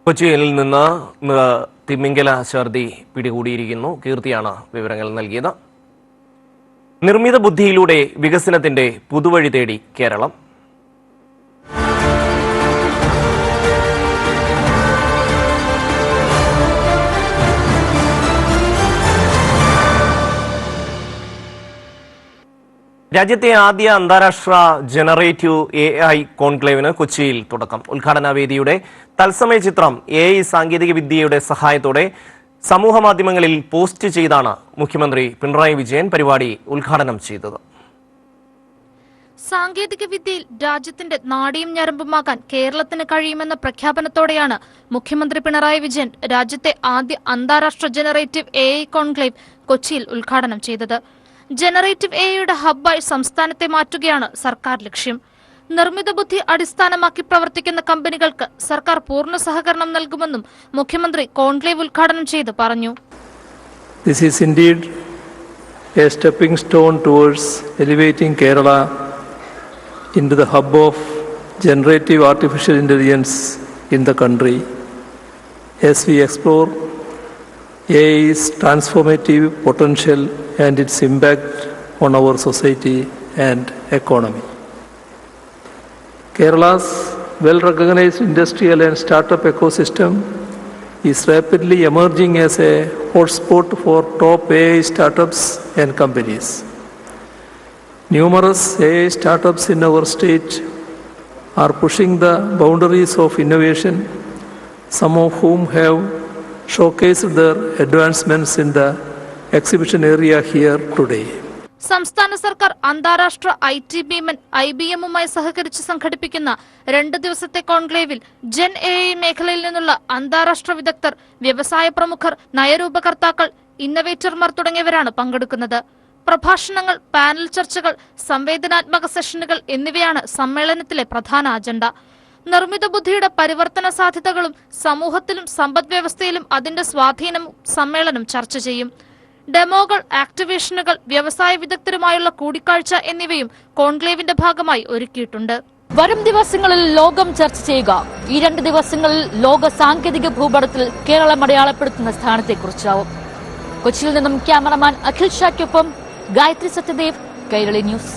കൊച്ചിയിൽ നിന്ന് തിമിംഗല ഛർദി പിടികൂടിയിരിക്കുന്നു. കീർത്തിയാണ് വിവരങ്ങൾ നൽകിയത്. നിർമ്മിത ബുദ്ധിയിലൂടെ വികസനത്തിന്റെ പുതുവഴി തേടി കേരളം. രാജ്യത്തെ ആദ്യ അന്താരാഷ്ട്ര ജനറേറ്റീവ് AI കോൺക്ലേവിന് കൊച്ചിയിൽ തുടക്കം. ഉദ്ഘാടന വേദിയുടെ തത്സമയ ചിത്രം AI സാങ്കേതിക വിദ്യയുടെ സഹായത്തോടെ സമൂഹ മാധ്യമങ്ങളിൽ പോസ്റ്റ് ചെയ്താണ് മുഖ്യമന്ത്രി പിണറായി വിജയൻ പരിപാടി ഉദ്ഘാടനം ചെയ്തത്. സാങ്കേതിക വിദ്യയിൽ രാജ്യത്തിന്റെ നാടിയും ഞരമ്പുമാക്കാൻ കേരളത്തിന് കഴിയുമെന്ന പ്രഖ്യാപനത്തോടെയാണ് മുഖ്യമന്ത്രി പിണറായി വിജയൻ രാജ്യത്തെ ആദ്യ അന്താരാഷ്ട്ര ജനറേറ്റീവ് AI കോൺക്ലേവ് കൊച്ചിയിൽ ഉദ്ഘാടനം ചെയ്തത്. ജനറേറ്റീവ് AIയുടെ ഹബ്ബായി സംസ്ഥാനത്തെ മാറ്റുകയാണ് സർക്കാർ ലക്ഷ്യം. നിർമ്മിത ബുദ്ധി അടിസ്ഥാനമാക്കി പ്രവർത്തിക്കുന്ന കമ്പനികൾക്ക് സർക്കാർ പൂർണ്ണ സഹകരണം നൽകുമെന്നും മുഖ്യമന്ത്രി കോൺക്ലേവ് ഉദ്ഘാടനം ചെയ്ത് പറഞ്ഞു. This is indeed a stepping stone towards elevating Kerala into the hub of generative artificial intelligence in the country as we explore AI's transformative potential and its impact on our society and economy. Kerala's well-recognized industrial and startup ecosystem is rapidly emerging as a hotspot for top AI startups and companies. Numerous AI startups in our state are pushing the boundaries of innovation, some of whom have showcased their advancements in the exhibition area here today. സംസ്ഥാന സർക്കാർ അന്താരാഷ്ട്ര IT ഭീമൻ IBMുമായി സഹകരിച്ച് സംഘടിപ്പിക്കുന്ന 2 ദിവസത്തെ കോൺക്ലേവിൽ Jan AI മേഖലയിൽ നിന്നുള്ള അന്താരാഷ്ട്ര വിദഗ്ധർ, വ്യവസായ പ്രമുഖർ, നയരൂപകർത്താക്കൾ, ഇന്നവേറ്റർമാർ തുടങ്ങിയവരാണ് പങ്കെടുക്കുന്നത്. പ്രഭാഷണങ്ങൾ, പാനൽ ചർച്ചകൾ, സംവേദനാത്മക സെഷനുകൾ എന്നിവയാണ് സമ്മേളനത്തിലെ പ്രധാന അജണ്ട. നിർമ്മിത ബുദ്ധിയുടെ പരിവർത്തന സാധ്യതകളും സമൂഹത്തിലും സമ്പദ് വ്യവസ്ഥയിലും അതിന്റെ സ്വാധീനവും സമ്മേളനം ചർച്ച ചെയ്യും. ഡെമോകൾ, ആക്ടിവേഷനുകൾ, വ്യവസായ വിദഗ്ധരുമായുള്ള കൂടിക്കാഴ്ച എന്നിവയും കോൺക്ലേവിന്റെ ഭാഗമായി ഒരുക്കിയിട്ടുണ്ട്. വരും ദിവസങ്ങളിൽ ലോകം ചർച്ച ചെയ്യുക ഈ 2 ദിവസങ്ങളിൽ ലോക സാങ്കേതിക ഭൂപടത്തിൽ കേരളം അടയാളപ്പെടുത്തുന്ന സ്ഥാനത്തെക്കുറിച്ചാവും. കൊച്ചിയിൽ നിന്നും ക്യാമറമാൻ അഖിൽ ഷായ്ക്കൊപ്പം ഗായത്രി സത്യദേവ്, കൈരളി ന്യൂസ്.